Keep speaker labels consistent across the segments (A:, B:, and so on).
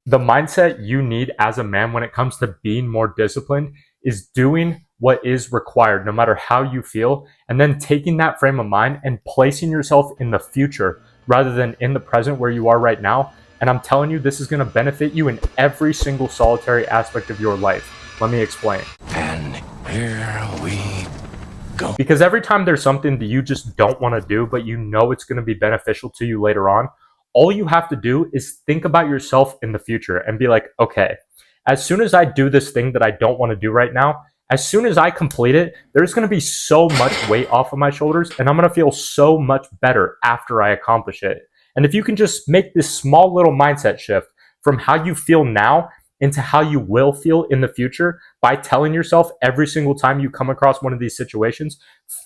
A: The mindset you need as a man when it comes to being more disciplined is doing what is required, no matter how you feel, and then taking that frame of mind and placing yourself in the future rather than in the present where you are right now. And I'm telling you, this is going to benefit you in every single solitary aspect of your life. Let me explain.
B: And here we go.
A: Because every time there's something that you just don't want to do, but you know it's going to be beneficial to you later on, all you have to do is think about yourself in the future and be like, okay, as soon as I do this thing that I don't want to do right now, as soon as I complete it, there's going to be so much weight off of my shoulders and I'm going to feel so much better after I accomplish it. And if you can just make this small little mindset shift from how you feel now into how you will feel in the future by telling yourself every single time you come across one of these situations,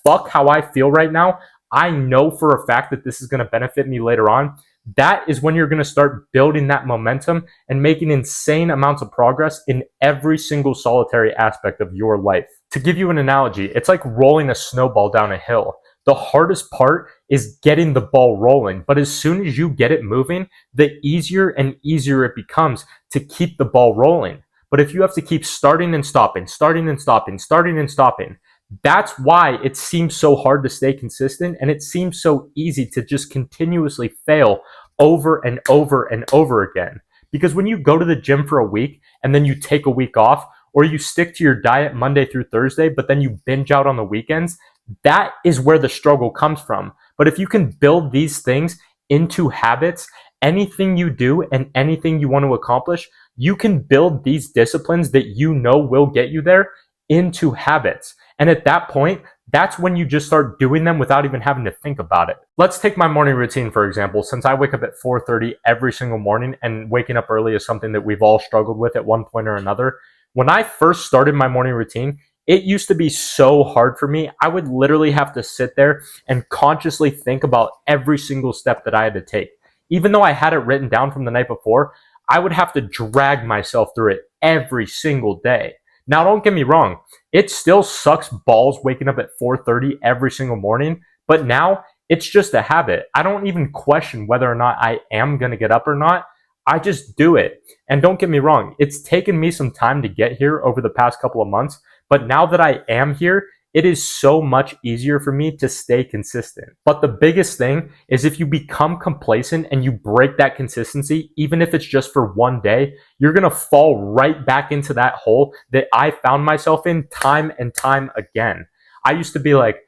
A: fuck how I feel right now. I know for a fact that this is going to benefit me later on. That is when you're going to start building that momentum and making insane amounts of progress in every single solitary aspect of your life. To give you an analogy, it's like rolling a snowball down a hill. The hardest part is getting the ball rolling, but as soon as you get it moving, the easier and easier it becomes to keep the ball rolling. But if you have to keep starting and stopping, starting and stopping, starting and stopping, that's why it seems so hard to stay consistent, and it seems so easy to just continuously fail over and over and over again. Because when you go to the gym for a week and then you take a week off, or you stick to your diet Monday through Thursday, but then you binge out on the weekends, that is where the struggle comes from. But if you can build these things into habits, anything you do and anything you want to accomplish, you can build these disciplines that you know will get you there into habits. And at that point, that's when you just start doing them without even having to think about it. Let's take my morning routine, for example. Since I wake up at 4:30 every single morning, and waking up early is something that we've all struggled with at one point or another. When I first started my morning routine, it used to be so hard for me. I would literally have to sit there and consciously think about every single step that I had to take. Even though I had it written down from the night before, I would have to drag myself through it every single day. Now, don't get me wrong. It still sucks balls waking up at 4:30 every single morning, but now it's just a habit. I don't even question whether or not I am going to get up or not. I just do it. And don't get me wrong. It's taken me some time to get here over the past couple of months, but now that I am here, it is so much easier for me to stay consistent. But the biggest thing is if you become complacent and you break that consistency, even if it's just for one day, you're going to fall right back into that hole that I found myself in time and time again. I used to be like,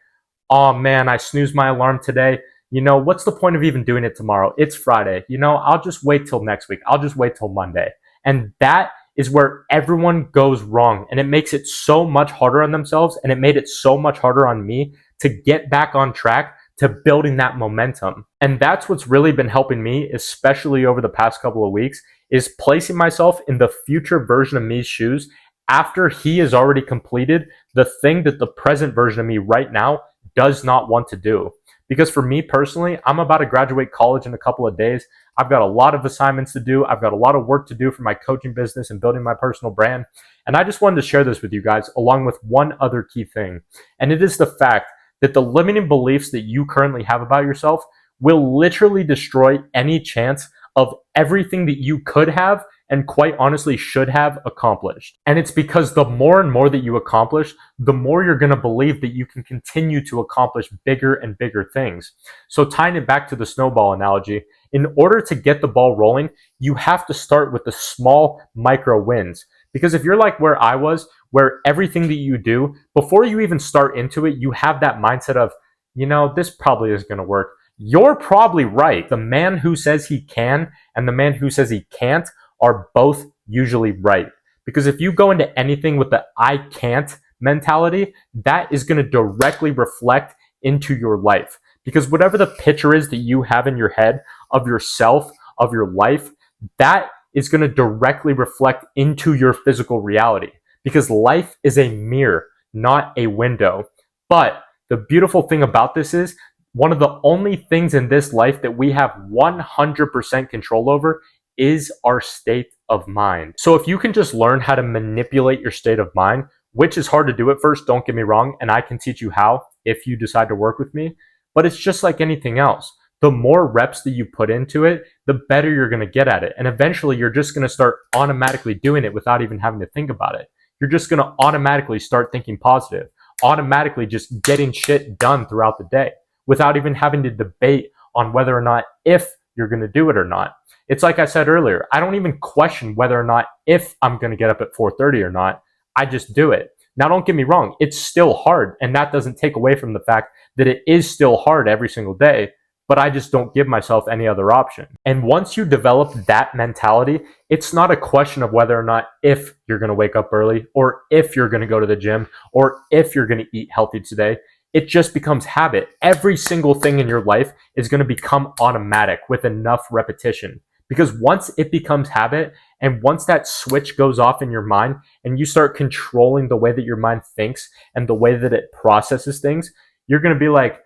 A: oh man, I snoozed my alarm today. You know, what's the point of even doing it tomorrow? It's Friday. You know, I'll just wait till next week. I'll just wait till Monday. And that is where everyone goes wrong. And it makes it so much harder on themselves. And it made it so much harder on me to get back on track to building that momentum. And that's what's really been helping me, especially over the past couple of weeks, is placing myself in the future version of me's shoes after he has already completed the thing that the present version of me right now does not want to do. Because for me personally, I'm about to graduate college in a couple of days. I've got a lot of assignments to do. I've got a lot of work to do for my coaching business and building my personal brand. And I just wanted to share this with you guys along with one other key thing. And it is the fact that the limiting beliefs that you currently have about yourself will literally destroy any chance of everything that you could have and quite honestly should have accomplished. And it's because the more and more that you accomplish, the more you're going to believe that you can continue to accomplish bigger and bigger things. So tying it back to the snowball analogy, in order to get the ball rolling, you have to start with the small micro wins. Because if you're like where I was, where everything that you do, before you even start into it, you have that mindset of, you know, this probably is going to work. You're probably right. The man who says he can and the man who says he can't are both usually right. Because if you go into anything with the I can't mentality, that is going to directly reflect into your life. Because whatever the picture is that you have in your head of yourself, of your life, that is going to directly reflect into your physical reality. Because life is a mirror, not a window. But the beautiful thing about this is, one of the only things in this life that we have 100% control over is our state of mind. So if you can just learn how to manipulate your state of mind, which is hard to do at first, don't get me wrong, and I can teach you how if you decide to work with me, but it's just like anything else. the more reps that you put into it, the better you're going to get at it. And eventually you're just going to start automatically doing it without even having to think about it. You're just going to automatically start thinking positive, automatically just getting shit done throughout the day without even having to debate on whether or not if you're going to do it or not. It's like I said earlier, I don't even question whether or not if I'm going to get up at 4:30 or not. I just do it. Now, don't get me wrong, it's still hard, and that doesn't take away from the fact that it is still hard every single day, but I just don't give myself any other option. And once you develop that mentality, it's not a question of whether or not if you're going to wake up early, or if you're going to go to the gym, or if you're going to eat healthy today. It just becomes habit. Every single thing in your life is going to become automatic with enough repetition. Because once it becomes habit, and once that switch goes off in your mind and you start controlling the way that your mind thinks and the way that it processes things, you're going to be like,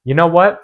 A: you know what?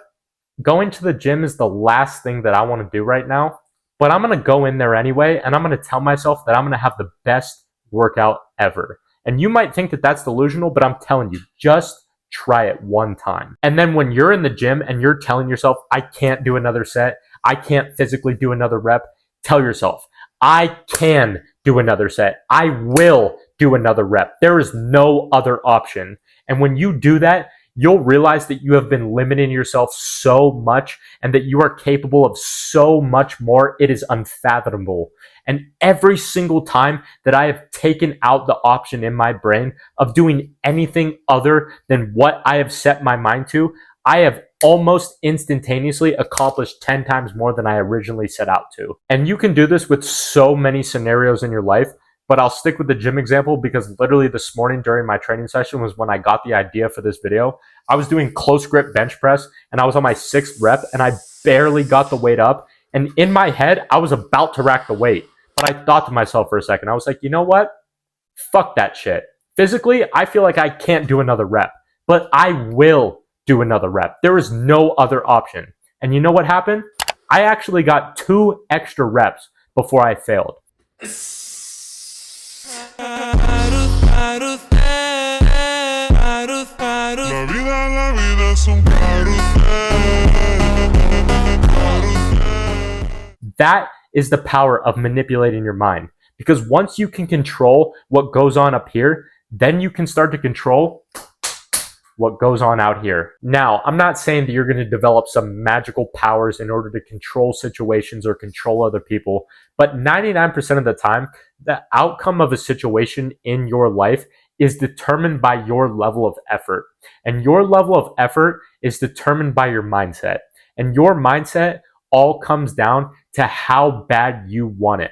A: Going to the gym is the last thing that I want to do right now, but I'm going to go in there anyway, and I'm going to tell myself that I'm going to have the best workout ever. And you might think that that's delusional, but I'm telling you, just try it one time. And then when you're in the gym and you're telling yourself, I can't do another set, I can't physically do another rep, tell yourself, I can do another set. I will do another rep. There is no other option. And when you do that, you'll realize that you have been limiting yourself so much and that you are capable of so much more. It is unfathomable. And every single time that I have taken out the option in my brain of doing anything other than what I have set my mind to, I have almost instantaneously accomplished 10 times more than I originally set out to. And you can do this with so many scenarios in your life, but I'll stick with the gym example because literally this morning during my training session was when I got the idea for this video. I was doing close grip bench press and I was on my 6th rep and I barely got the weight up. And in my head, I was about to rack the weight, but I thought to myself for a second, I was like, you know what? Fuck that shit. Physically, I feel like I can't do another rep, but I will do another rep. There is no other option. And you know what happened? I actually got 2 extra reps before I failed. That is the power of manipulating your mind. Because once you can control what goes on up here, then you can start to control what goes on out here. Now, I'm not saying that you're going to develop some magical powers in order to control situations or control other people, but 99% of the time, the outcome of a situation in your life is determined by your level of effort. And your level of effort is determined by your mindset. And your mindset all comes down to how bad you want it.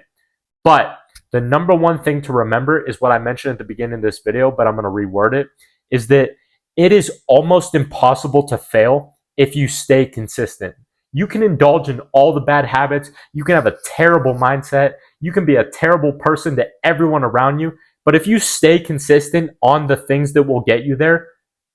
A: But the number one thing to remember is what I mentioned at the beginning of this video, but I'm going to reword it, is that it is almost impossible to fail if you stay consistent. You can indulge in all the bad habits. You can have a terrible mindset. You can be a terrible person to everyone around you. But if you stay consistent on the things that will get you there,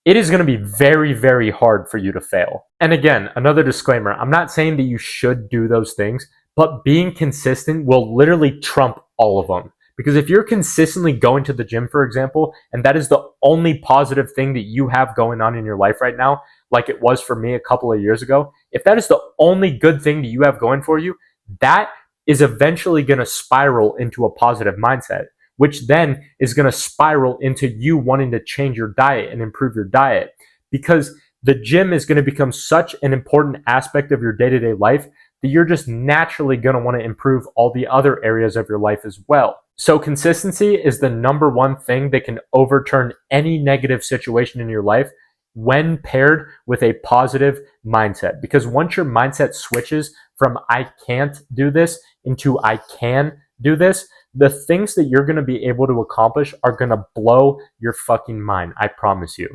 A: it is going to be very, very hard for you to fail. And again, another disclaimer, I'm not saying that you should do those things, but being consistent will literally trump all of them. Because if you're consistently going to the gym, for example, and that is the only positive thing that you have going on in your life right now, like it was for me a couple of years ago, if that is the only good thing that you have going for you, that is eventually going to spiral into a positive mindset, which then is going to spiral into you wanting to change your diet and improve your diet. Because the gym is going to become such an important aspect of your day-to-day life that you're just naturally going to want to improve all the other areas of your life as well. So consistency is the number one thing that can overturn any negative situation in your life when paired with a positive mindset. Because once your mindset switches from I can't do this into I can do this, the things that you're going to be able to accomplish are going to blow your fucking mind. I promise you.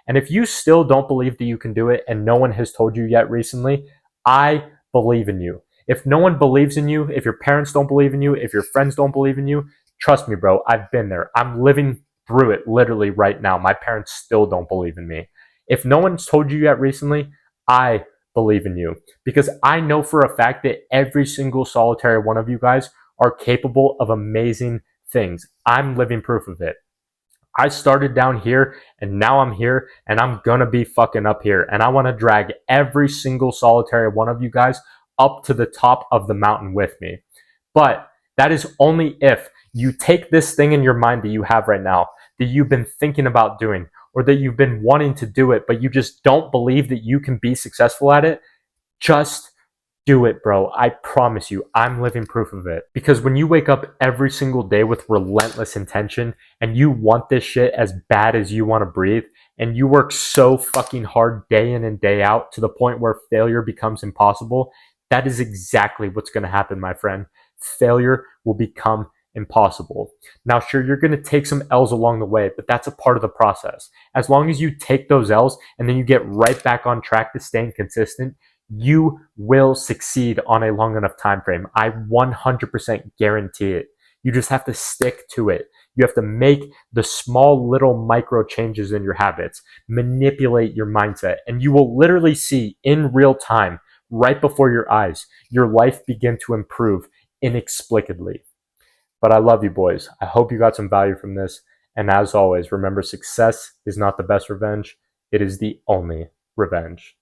A: And if you still don't believe that you can do it and no one has told you yet recently, I believe in you. If no one believes in you, if your parents don't believe in you, if your friends don't believe in you, trust me, bro, I've been there. I'm living through it literally right now. My parents still don't believe in me. If no one's told you yet recently, I believe in you because I know for a fact that every single solitary one of you guys are capable of amazing things. I'm living proof of it. I started down here and now I'm here and I'm gonna be fucking up here. And I wanna drag every single solitary one of you guys up to the top of the mountain with me. But that is only if you take this thing in your mind that you have right now, that you've been thinking about doing, or that you've been wanting to do it, but you just don't believe that you can be successful at it. Just do it, bro. I promise you, I'm living proof of it. Because when you wake up every single day with relentless intention and you want this shit as bad as you want to breathe, and you work so fucking hard day in and day out to the point where failure becomes impossible, that is exactly what's going to happen, my friend. Failure will become impossible. Now, sure, you're going to take some L's along the way, but that's a part of the process. As long as you take those L's and then you get right back on track to staying consistent, you will succeed on a long enough time frame. I 100% guarantee it. You just have to stick to it. You have to make the small little micro changes in your habits, manipulate your mindset, and you will literally see in real time, right before your eyes, your life begin to improve inexplicably. But I love you, boys. I hope you got some value from this. And as always, remember, success is not the best revenge. It is the only revenge.